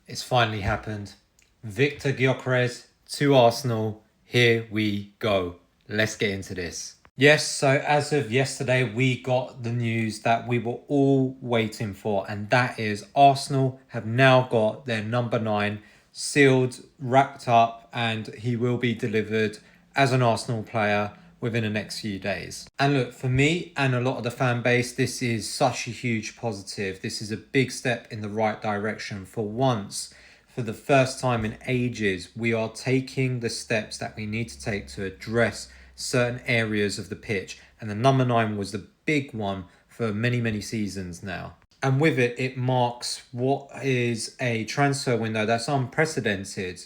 It's finally happened. Victor Gyökeres to Arsenal. Here we go. Let's get into this. Yes, so as of yesterday, we got the news that we were all waiting for, and that is Arsenal have now got their number 9 sealed, wrapped up, and he will be delivered as an Arsenal player within the next few days. And look, for me and a lot of the fan base, this is such a huge positive. This is a big step in the right direction. For once, for the first time in ages, we are taking the steps that we need to take to address certain areas of the pitch. And the number 9 was the big one for many, many seasons now. And with it, it marks what is a transfer window that's unprecedented.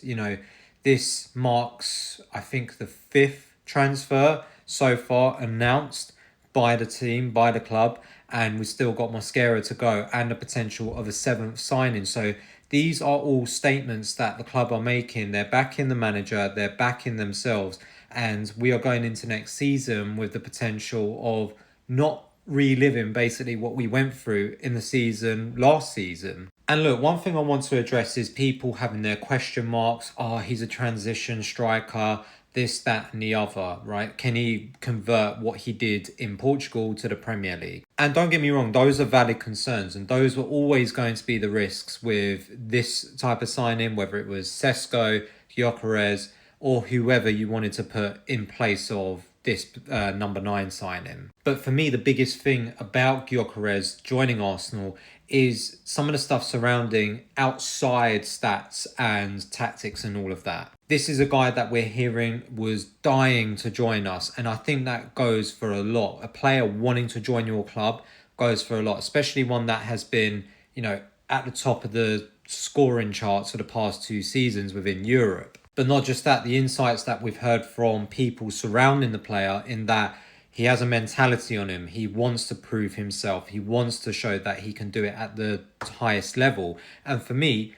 This marks, I think, the 5th transfer so far announced by the team, by the club, and we've still got Mosquera to go and the potential of a 7th signing. So these are all statements that the club are making. They're backing the manager, they're backing themselves, and we are going into next season with the potential of not reliving basically what we went through in the season last season. And look, one thing I want to address is people having their question marks. He's a transition striker, this, that, and the other, right? Can he convert what he did in Portugal to the Premier League? And don't get me wrong, those are valid concerns, and those were always going to be the risks with this type of signing, whether it was Sesko, Gyökeres, or whoever you wanted to put in place of this number 9 signing. But for me, the biggest thing about Gyökeres joining Arsenal is some of the stuff surrounding outside stats and tactics and all of that. This is a guy that we're hearing was dying to join us, and I think that goes for a lot. A player wanting to join your club goes for a lot, especially one that has been, at the top of the scoring charts for the past 2 seasons within Europe. But not just that, the insights that we've heard from people surrounding the player in that he has a mentality on him. He wants to prove himself. He wants to show that he can do it at the highest level. And for me,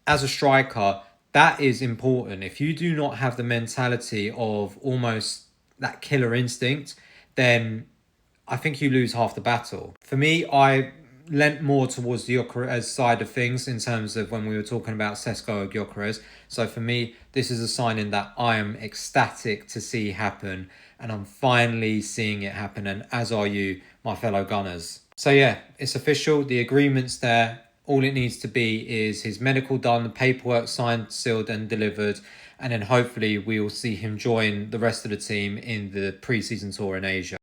as a striker, that is important. If you do not have the mentality of almost that killer instinct, then I think you lose half the battle. For me, I lent more towards the Gyökeres side of things in terms of when we were talking about Sesko or Gyökeres. So for me, this is a signing that I am ecstatic to see happen, and I'm finally seeing it happen, and as are you, my fellow Gunners. So yeah, it's official. The agreement's there. All it needs to be is his medical done, the paperwork signed, sealed and delivered, and then hopefully we will see him join the rest of the team in the pre-season tour in Asia.